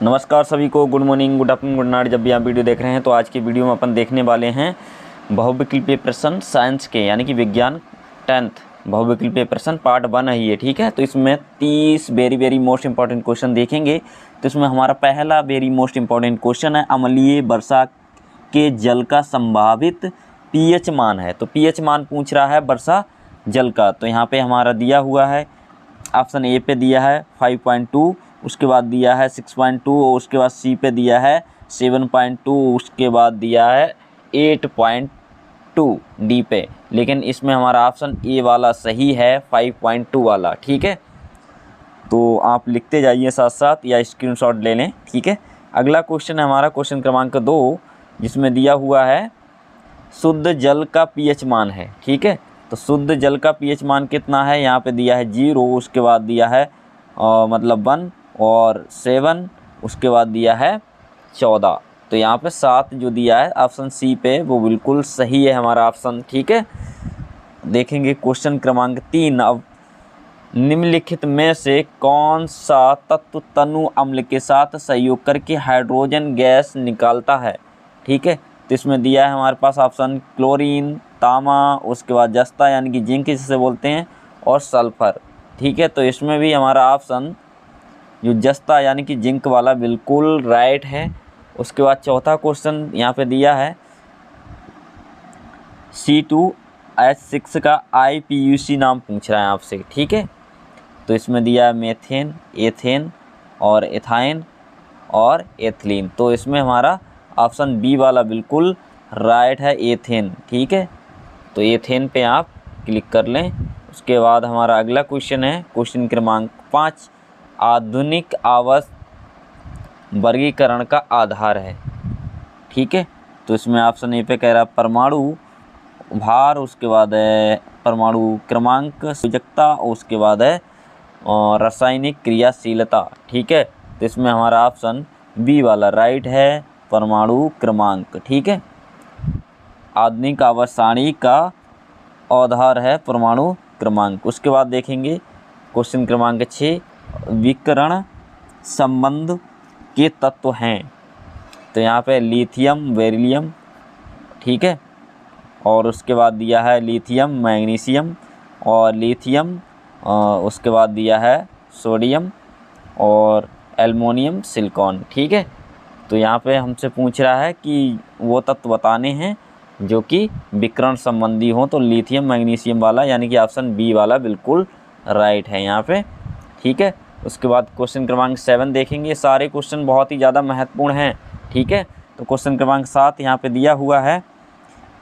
नमस्कार सभी को, good morning, good afternoon, good night. जब भी आप वीडियो देख रहे हैं तो आज की वीडियो में अपन देखने वाले हैं बहुविकल्पीय प्रश्न साइंस के, यानी कि विज्ञान 10th बहुविकल्पीय प्रश्न पार्ट 1 है ये। ठीक है, तो इसमें 30 वेरी मोस्ट इंपॉर्टेंट क्वेश्चन देखेंगे। तो इसमें हमारा पहला वेरी मोस्ट इंपॉर्टेंट क्वेश्चन है, अम्लीय वर्षा के जल का संभावित पीएच मान है। तो पीएच मान पूछ रहा है वर्षा जल का। तो यहाँ पे हमारा दिया हुआ है, ऑप्शन ए पे दिया है 5.2, उसके बाद दिया है 6.2, और उसके बाद सी पे दिया है 7.2, उसके बाद दिया है 8.2 डी पे। लेकिन इसमें हमारा ऑप्शन ए वाला सही है, 5.2 वाला। ठीक है, तो आप लिखते जाइए साथ साथ या स्क्रीनशॉट ले लें। ठीक है, अगला क्वेश्चन है हमारा क्वेश्चन क्रमांक 2, जिसमें दिया हुआ है शुद्ध जल का पीएच मान है। ठीक है, तो शुद्ध जल का पीएच मान कितना है, यहाँ पे दिया है 0, उसके बाद दिया है 1 और 7, उसके बाद दिया है 14। तो यहाँ पे 7 जो दिया है ऑप्शन सी पे वो बिल्कुल सही है हमारा ऑप्शन। ठीक है, देखेंगे क्वेश्चन क्रमांक 3। अब निम्नलिखित में से कौन सा तत्व तनु अम्ल के साथ सहयोग करके हाइड्रोजन गैस निकालता है। ठीक है, तो इसमें दिया है हमारे पास ऑप्शन क्लोरीन, तामा, उसके बाद जस्ता यानी कि जिंक जिसे बोलते हैं, और सल्फर। ठीक है, तो इसमें भी हमारा ऑप्शन जो जस्ता यानी कि जिंक वाला बिल्कुल राइट है। उसके बाद चौथा क्वेश्चन यहाँ पे दिया है C2H6 का IPUC नाम पूछ रहा है आपसे। ठीक है, तो इसमें दिया है मेथेन, एथेन और एथाइन और एथिलीन। तो इसमें हमारा ऑप्शन बी वाला बिल्कुल राइट है, एथेन। ठीक है, तो एथेन पे आप क्लिक कर लें। उसके बाद हमारा अगला क्वेश्चन है क्वेश्चन क्रमांक 5, आधुनिक आवास वर्गीकरण का आधार है। ठीक है, तो इसमें ऑप्शन ए पे कह रहा है परमाणु भार, उसके बाद है परमाणु क्रमांक, संयोजकता, उसके बाद है रासायनिक क्रियाशीलता। ठीक है, तो इसमें हमारा ऑप्शन बी वाला राइट है, परमाणु क्रमांक। ठीक है, आधुनिक आवास सारणी का आधार है परमाणु क्रमांक। उसके बाद देखेंगे क्वेश्चन क्रमांक 6, विकिरण संबंध के तत्व हैं। तो यहाँ पे लिथियम, बेरिलियम। ठीक है, और उसके बाद दिया है लिथियम, मैग्नीशियम और लिथियम, उसके बाद दिया है सोडियम और एल्युमिनियम, सिलिकॉन। ठीक है, तो यहाँ पे हमसे पूछ रहा है कि वो तत्व बताने हैं जो कि विकिरण संबंधी हो। तो लिथियम मैग्नीशियम वाला यानी कि ऑप्शन बी वाला बिल्कुल राइट है यहाँ पे। ठीक है, उसके बाद क्वेश्चन क्रमांक 7 देखेंगे। सारे क्वेश्चन बहुत ही ज़्यादा महत्वपूर्ण हैं। ठीक है, तो क्वेश्चन क्रमांक 7 यहाँ पे दिया हुआ है,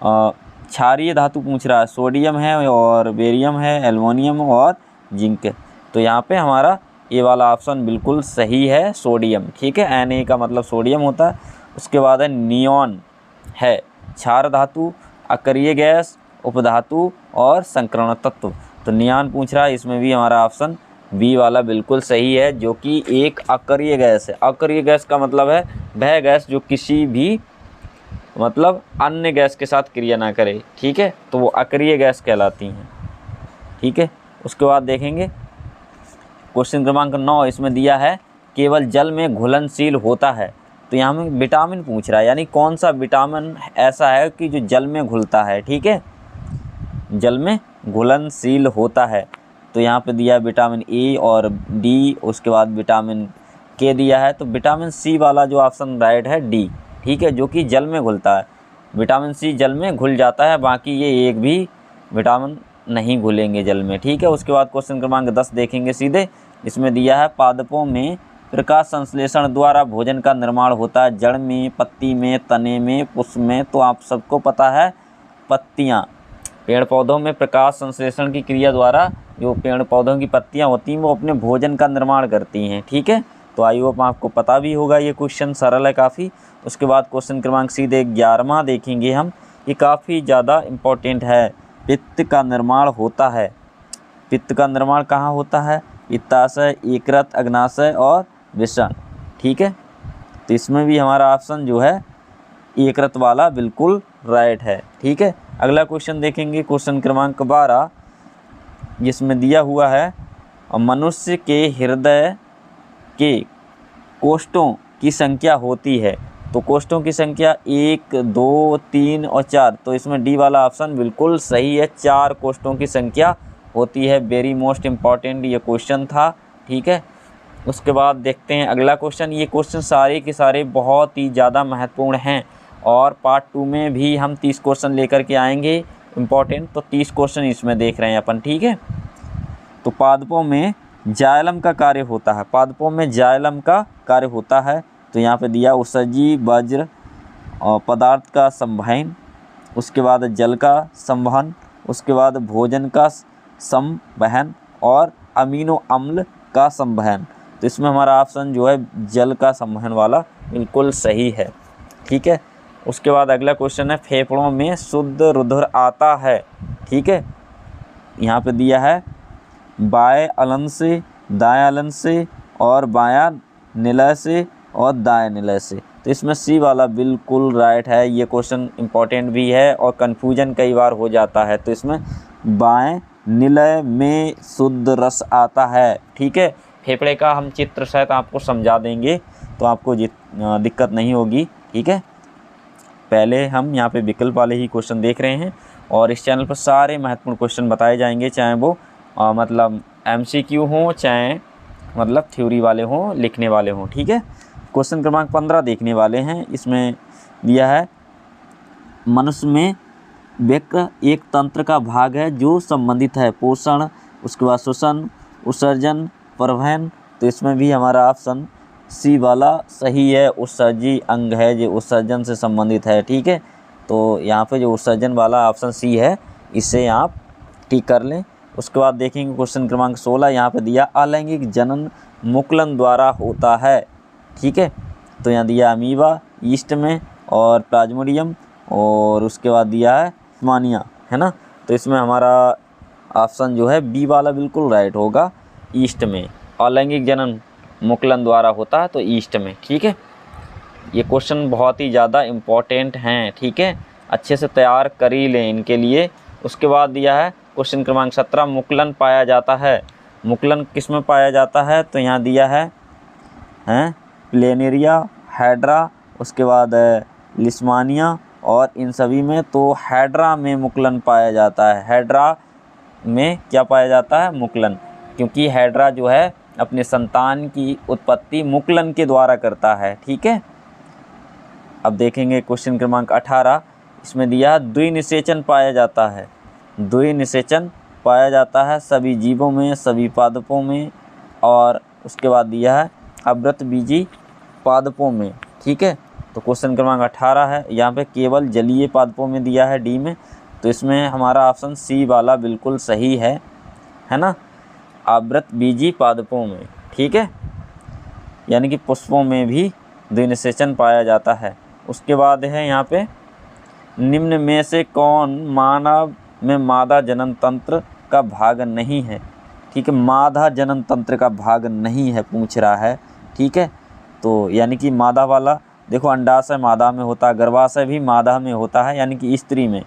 क्षारीय धातु पूछ रहा है, सोडियम है और बेरियम है, एल्युमिनियम और जिंक। तो यहाँ पे हमारा ये वाला ऑप्शन बिल्कुल सही है, सोडियम। ठीक है, Na का मतलब सोडियम होता है। उसके बाद है नियॉन है, क्षार धातु, अक्रिय गैस, उपधातु और संकरण तत्व। तो नियॉन पूछ रहा है, इसमें भी हमारा ऑप्शन बी वाला बिल्कुल सही है, जो कि एक अक्रिय गैस है। अक्रिय गैस का मतलब है वह गैस जो किसी भी मतलब अन्य गैस के साथ क्रिया ना करे। ठीक है, तो वो अक्रिय गैस कहलाती हैं। ठीक है, उसके बाद देखेंगे क्वेश्चन क्रमांक 9, इसमें दिया है केवल जल में घुलनशील होता है। तो यहाँ में विटामिन पूछ रहा है, यानी कौन सा विटामिन ऐसा है कि जो जल में घुलता है। ठीक है, जल में घुलनशील होता है। तो यहाँ पे दिया विटामिन ए और डी, उसके बाद विटामिन के दिया है। तो विटामिन सी वाला जो ऑप्शन राइट है, डी। ठीक है, जो कि जल में घुलता है। विटामिन सी जल में घुल जाता है, बाकी ये एक भी विटामिन नहीं घुलेंगे जल में। ठीक है, उसके बाद क्वेश्चन क्रमांक 10 देखेंगे सीधे। इसमें दिया है पादपों में प्रकाश संश्लेषण द्वारा भोजन का निर्माण होता है, जड़ में, पत्ती में, तने में, पुष्प में। तो आप सबको पता है पत्तियाँ, पेड़ पौधों में प्रकाश संश्लेषण की क्रिया द्वारा जो पेड़ पौधों की पत्तियाँ होती हैं वो अपने भोजन का निर्माण करती हैं। ठीक है, तो आई होप आपको पता भी होगा, ये क्वेश्चन सरल है काफ़ी। उसके बाद क्वेश्चन क्रमांक सीधे 11वां देखेंगे हम, ये काफ़ी ज़्यादा इम्पोर्टेंट है। पित्त का निर्माण होता है, पित्त का निर्माण कहाँ होता है, पित्ताशय, यकृत, अग्नाशय और वृषण। ठीक है, तो इसमें भी हमारा ऑप्शन जो है यकृत वाला बिल्कुल राइट है। ठीक है, अगला क्वेश्चन देखेंगे क्वेश्चन क्रमांक 12, जिसमें दिया हुआ है मनुष्य के हृदय के कोष्ठों की संख्या होती है। तो कोष्ठों की संख्या 1, 2, 3 और 4। तो इसमें डी वाला ऑप्शन बिल्कुल सही है, 4 कोष्ठों की संख्या होती है। वेरी मोस्ट इम्पॉर्टेंट ये क्वेश्चन था, ठीक है। उसके बाद देखते हैं अगला क्वेश्चन। ये क्वेश्चन सारे के सारे बहुत ही ज़्यादा महत्वपूर्ण हैं और पार्ट 2 में भी हम 30 क्वेश्चन लेकर के आएंगे इम्पॉर्टेंट। तो 30 क्वेश्चन इसमें देख रहे हैं अपन, ठीक है। तो पादपों में जाइलम का कार्य होता है, पादपों में जाइलम का कार्य होता है। तो यहाँ पे दिया उत्सर्जी वज्र और पदार्थ का संवहन, उसके बाद जल का संवहन, उसके बाद भोजन का संवहन और अमीनो अम्ल का संवहन। तो इसमें हमारा ऑप्शन जो है जल का संवहन वाला बिल्कुल सही है, ठीक है। उसके बाद अगला क्वेश्चन है फेफड़ों में शुद्ध रुधिर आता है, ठीक है। यहाँ पे दिया है बाएं अलन से, दाएं अलन से और बायां निलय से और दाएं निलय से। तो इसमें सी वाला बिल्कुल राइट है। ये क्वेश्चन इम्पोर्टेंट भी है और कन्फ्यूजन कई बार हो जाता है। तो इसमें बाएं निलय में शुद्ध रस आता है, ठीक है। फेफड़े का हम चित्र सहित आपको समझा देंगे तो आपको दिक्कत नहीं होगी, ठीक है। पहले हम यहाँ पे विकल्प वाले ही क्वेश्चन देख रहे हैं और इस चैनल पर सारे महत्वपूर्ण क्वेश्चन बताए जाएंगे, चाहे वो मतलब MCQ हों, चाहे मतलब थ्योरी वाले हों, लिखने वाले हों, ठीक है। क्वेश्चन क्रमांक 15 देखने वाले हैं। इसमें दिया है मनुष्य में वृक्क एक तंत्र का भाग है जो संबंधित है पोषण, उसके बाद श्वसन, उत्सर्जन, परिवहन। तो इसमें भी हमारा ऑप्शन सी वाला सही है, उत्सर्जी अंग है जो उत्सर्जन से संबंधित है, ठीक है। तो यहाँ पे जो उत्सर्जन वाला ऑप्शन सी है इसे आप टिक कर लें। उसके बाद देखेंगे क्वेश्चन क्रमांक 16। यहाँ पे दिया अलैंगिक जनन मुकुलन द्वारा होता है, ठीक है। तो यहाँ दिया अमीबा, ईस्ट में और प्लाज्मोडियम और उसके बाद दिया है मानिया, है ना। तो इसमें हमारा ऑप्शन जो है बी वाला बिल्कुल राइट होगा, ईस्ट में अलैंगिक जनन मुकुलन द्वारा होता है तो ईस्ट में, ठीक है। ये क्वेश्चन बहुत ही ज़्यादा इम्पोर्टेंट हैं, ठीक है, अच्छे से तैयार कर ही लें इनके लिए। उसके बाद दिया है क्वेश्चन क्रमांक 17 मुकुलन पाया जाता है। मुकुलन किस में पाया जाता है? तो यहाँ दिया है प्लेनेरिया, हाइड्रा, उसके बाद लिस्मानिया और इन सभी में। तो हाइड्रा में मुकुलन पाया जाता है। हाइड्रा में क्या पाया जाता है? मुकुलन, क्योंकि हाइड्रा जो है अपने संतान की उत्पत्ति मुकुलन के द्वारा करता है, ठीक है। अब देखेंगे क्वेश्चन क्रमांक 18। इसमें दिया द्विनिषेचन पाया जाता है। द्विनिषेचन पाया जाता है सभी जीवों में, सभी पादपों में और उसके बाद दिया है अवृतबीजी पादपों में, ठीक है। तो क्वेश्चन क्रमांक 18 है, यहाँ पे केवल जलीय पादपों में दिया है डी में। तो इसमें हमारा ऑप्शन सी वाला बिल्कुल सही है ना, आवृतबीजी पादपों में, ठीक है, यानी कि पुष्पों में भी द्विनिषेचन पाया जाता है। उसके बाद है यहाँ पे निम्न में से कौन मानव में मादा जनन तंत्र का भाग नहीं है, ठीक है। मादा जनन तंत्र का भाग नहीं है पूछ रहा है, ठीक है। तो यानी कि मादा वाला देखो, अंडाशय मादा में होता है, गर्भाशय भी मादा में होता है यानी कि स्त्री में,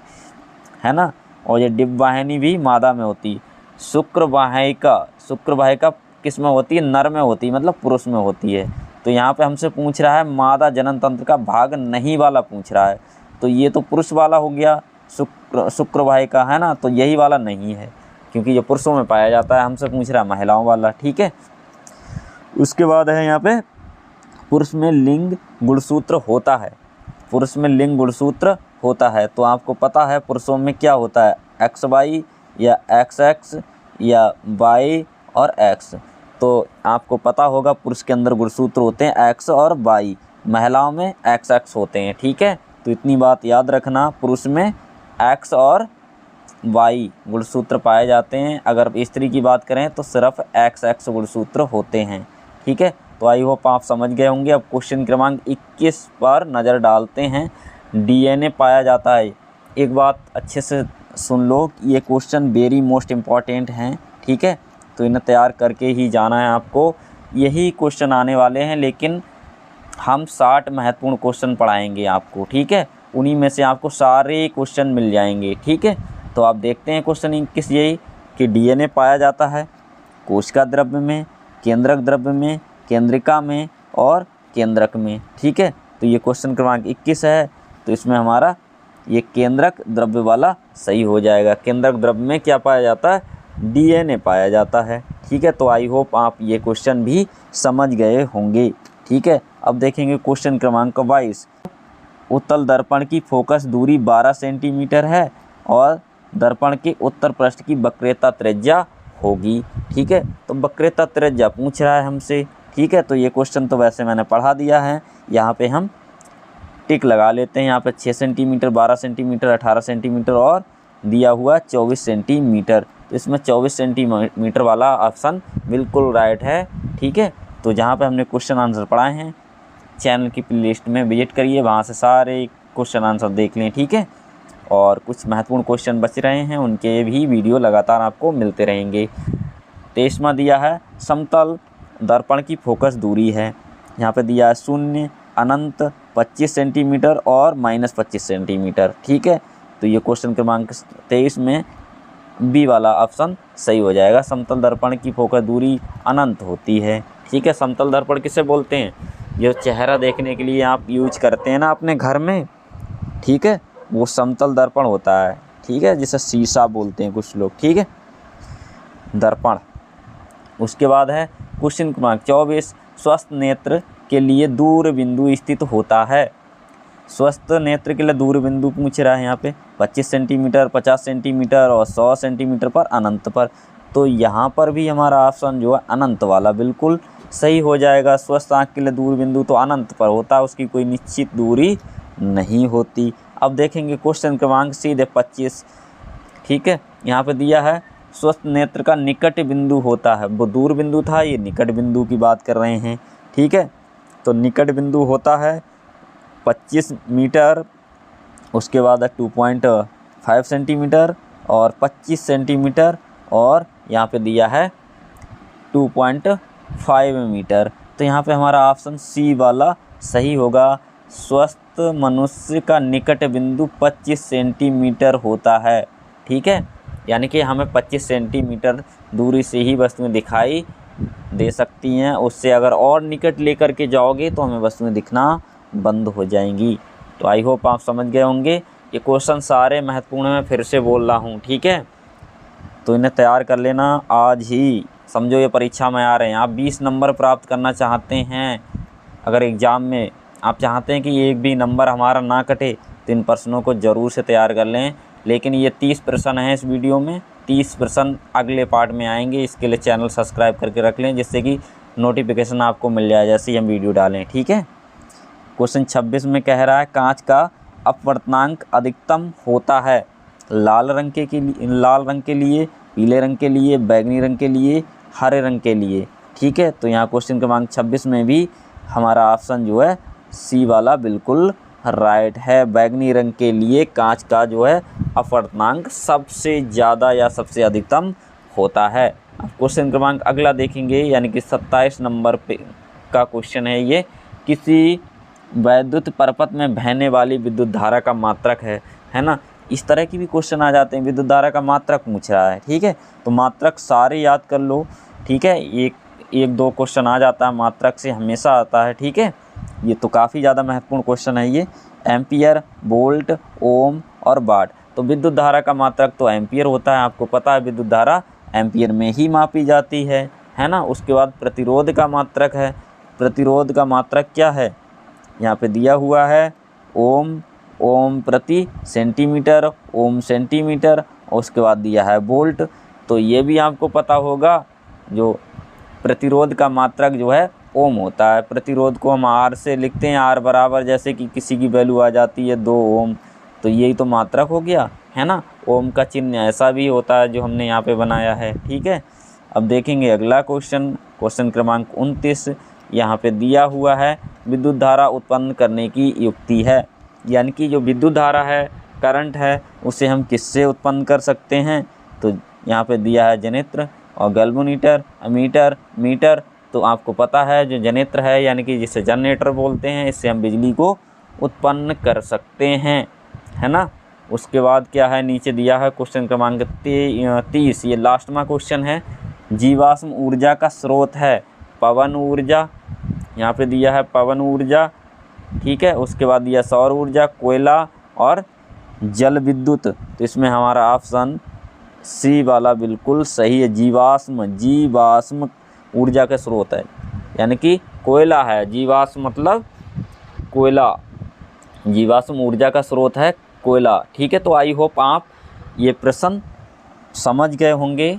है ना। और ये डिंबवाहिनी भी मादा में होती है। शुक्रवाहिका किस में होती है? नर में होती है, मतलब पुरुष में होती है। तो यहाँ पे हमसे पूछ रहा है मादा जनन तंत्र का भाग नहीं वाला पूछ रहा है। तो ये तो पुरुष वाला हो गया शुक्रवाहिका, है ना। तो यही वाला नहीं है क्योंकि ये पुरुषों में पाया जाता है, हमसे पूछ रहा है महिलाओं वाला, ठीक है। उसके बाद है यहाँ पे पुरुष में लिंग गुणसूत्र होता है। पुरुष में लिंग गुणसूत्र होता है। तो आपको पता है पुरुषों में क्या होता है, XY या XX या Y और X। तो आपको पता होगा पुरुष के अंदर गुणसूत्र होते हैं X और Y, महिलाओं में XX होते हैं, ठीक है। तो इतनी बात याद रखना, पुरुष में X और Y गुणसूत्र पाए जाते हैं। अगर स्त्री की बात करें तो सिर्फ XX गुणसूत्र होते हैं, ठीक है। तो आई होप आप समझ गए होंगे। अब क्वेश्चन क्रमांक 21 पर नज़र डालते हैं। DNA पाया जाता है। एक बात अच्छे से सुन लो, ये क्वेश्चन वेरी मोस्ट इम्पॉर्टेंट हैं, ठीक है। तो इन्हें तैयार करके ही जाना है आपको। यही क्वेश्चन आने वाले हैं, लेकिन हम 60 महत्वपूर्ण क्वेश्चन पढ़ाएंगे आपको, ठीक है। उन्हीं में से आपको सारे क्वेश्चन मिल जाएंगे, ठीक है। तो आप देखते हैं क्वेश्चन 21 यही कि DNA पाया जाता है कोशिका द्रव्य में, केंद्रक द्रव्य में, केंद्रिका में और केंद्रक में। ठीक है, तो ये क्वेश्चन क्रमांक 21 है। तो इसमें हमारा ये केंद्रक द्रव्य वाला सही हो जाएगा। केंद्रक द्रव्य में क्या पाया जाता है? DNA पाया जाता है। ठीक है, तो आई होप आप ये क्वेश्चन भी समझ गए होंगे। ठीक है, अब देखेंगे क्वेश्चन क्रमांक 22। उत्तल दर्पण की फोकस दूरी 12 सेंटीमीटर है और दर्पण के उत्तर पृष्ठ की वक्रता त्रिज्या होगी। ठीक है, तो वक्रता त्रिज्या पूछ रहा है हमसे। ठीक है, तो ये क्वेश्चन तो वैसे मैंने पढ़ा दिया है, यहाँ पे हम टिक लगा लेते हैं। यहाँ पे 6 सेंटीमीटर, 12 सेंटीमीटर, 18 सेंटीमीटर और दिया हुआ 24 सेंटीमीटर। तो इसमें 24 सेंटीमीटर वाला ऑप्शन बिल्कुल राइट है। ठीक है, तो जहाँ पे हमने क्वेश्चन आंसर पढ़ाए हैं, चैनल की प्लेलिस्ट में विजिट करिए, वहाँ से सारे क्वेश्चन आंसर देख लें। ठीक है, और कुछ महत्वपूर्ण क्वेश्चन बच रहे हैं, उनके भी वीडियो लगातार आपको मिलते रहेंगे। 23वां दिया है समतल दर्पण की फोकस दूरी है। यहाँ पे दिया है 0, अनंत, 25 सेंटीमीटर और -25 सेंटीमीटर। ठीक है, तो ये क्वेश्चन क्रमांक 23 में बी वाला ऑप्शन सही हो जाएगा। समतल दर्पण की फोकस दूरी अनंत होती है। ठीक है, समतल दर्पण किसे बोलते हैं? जो चेहरा देखने के लिए आप यूज करते हैं ना अपने घर में, ठीक है, वो समतल दर्पण होता है। ठीक है, जिसे शीशा बोलते हैं कुछ लोग। ठीक है, दर्पण। उसके बाद है क्वेश्चन क्रमांक 24। स्वस्थ नेत्र के लिए दूर बिंदु स्थित होता है। स्वस्थ नेत्र के लिए दूर बिंदु पूछ रहा है यहाँ पे 25 सेंटीमीटर, 50 सेंटीमीटर और 100 सेंटीमीटर पर, अनंत पर। तो यहाँ पर भी हमारा ऑप्शन जो है अनंत वाला बिल्कुल सही हो जाएगा। स्वस्थ आँख के लिए दूर बिंदु तो अनंत पर होता है, उसकी कोई निश्चित दूरी नहीं होती। अब देखेंगे क्वेश्चन क्रमांक सीधे 25। ठीक है, यहाँ पे दिया है स्वस्थ नेत्र का निकट बिंदु होता है। वो दूर बिंदु था, ये निकट बिंदु की बात कर रहे हैं। ठीक है, तो निकट बिंदु होता है 25 मीटर, उसके बाद 2.5 सेंटीमीटर और 25 सेंटीमीटर और यहाँ पे दिया है 2.5 मीटर। तो यहाँ पे हमारा ऑप्शन सी वाला सही होगा। स्वस्थ मनुष्य का निकट बिंदु 25 सेंटीमीटर होता है। ठीक है, यानी कि हमें 25 सेंटीमीटर दूरी से ही वस्तुएं दिखाई दे सकती हैं। उससे अगर और निकट लेकर के जाओगे तो हमें वस्तुएं दिखना बंद हो जाएंगी। तो आई होप आप समझ गए होंगे। ये क्वेश्चन सारे महत्वपूर्ण मैं फिर से बोल रहा हूँ। ठीक है, तो इन्हें तैयार कर लेना आज ही। समझो ये परीक्षा में आ रहे हैं, आप 20 नंबर प्राप्त करना चाहते हैं। अगर एग्ज़ाम में आप चाहते हैं कि एक भी नंबर हमारा ना कटे, तो इन प्रश्नों को ज़रूर से तैयार कर लें। लेकिन ये 30 प्रश्न हैं इस वीडियो में, 30 प्रश्न अगले पार्ट में आएंगे। इसके लिए चैनल सब्सक्राइब करके रख लें, जिससे कि नोटिफिकेशन आपको मिल जाए जैसे ही हम वीडियो डालें। ठीक है, क्वेश्चन 26 में कह रहा है कांच का अपवर्तनांक अधिकतम होता है लाल रंग के लिए, पीले रंग के लिए, बैगनी रंग के लिए, हरे रंग के लिए। ठीक है, तो यहाँ क्वेश्चन क्रमांक 26 में भी हमारा ऑप्शन जो है सी वाला बिल्कुल राइट है। बैगनी रंग के लिए कांच का जो है अपवर्तनांक सबसे ज़्यादा या सबसे अधिकतम होता है। अब क्वेश्चन क्रमांक अगला देखेंगे, यानी कि 27 नंबर पे का क्वेश्चन है ये। किसी वैद्युत परपथ में बहने वाली विद्युत धारा का मात्रक है ना। इस तरह की भी क्वेश्चन आ जाते हैं, विद्युत धारा का मात्रक पूछ रहा है। ठीक है, तो मात्रक सारे याद कर लो। ठीक है, एक दो क्वेश्चन आ जाता है मात्रक से, हमेशा आता है। ठीक है, ये तो काफ़ी ज़्यादा महत्वपूर्ण क्वेश्चन है ये। एम्पियर, वोल्ट, ओम और वाट। तो विद्युत धारा का मात्रक तो एम्पियर होता है, आपको पता है विद्युत धारा एम्पियर में ही मापी जाती है ना। उसके बाद प्रतिरोध का मात्रक है। प्रतिरोध का मात्रक क्या है? यहाँ पे दिया हुआ है ओम प्रति सेंटीमीटर, ओम सेंटीमीटर। और उसके बाद दिया है वोल्ट। तो ये भी आपको पता होगा, जो प्रतिरोध का मात्रक जो है ओम होता है। प्रतिरोध को हम आर से लिखते हैं, आर बराबर जैसे कि किसी की वैल्यू आ जाती है 2 ओम, तो यही तो मात्रक हो गया, है ना। ओम का चिन्ह ऐसा भी होता है जो हमने यहाँ पे बनाया है। ठीक है, अब देखेंगे अगला क्वेश्चन, क्वेश्चन क्रमांक 29। यहाँ पे दिया हुआ है विद्युत धारा उत्पन्न करने की युक्ति है। यानी कि जो विद्युत धारा है, करंट है, उसे हम किससे उत्पन्न कर सकते हैं? तो यहाँ पे दिया है जनित्र और गैल्वेनोमीटर, अमीटर, मीटर। तो आपको पता है जो जनित्र है, यानी कि जिसे जनरेटर बोलते हैं, इससे हम बिजली को उत्पन्न कर सकते हैं, है ना। उसके बाद क्या है, नीचे दिया है क्वेश्चन क्रमांक 30। ये लास्ट में क्वेश्चन है। जीवाश्म ऊर्जा का स्रोत है पवन ऊर्जा, यहाँ पे दिया है पवन ऊर्जा, ठीक है। उसके बाद दिया सौर ऊर्जा, कोयला और जल विद्युत। तो इसमें हमारा ऑप्शन सी वाला बिल्कुल सही है। जीवाश्म ऊर्जा के स्रोत है, यानी कि कोयला है। जीवाश्म मतलब कोयला, जीवाश्म ऊर्जा का स्रोत है कोयला, ठीक है। तो आई होप आप ये प्रश्न समझ गए होंगे।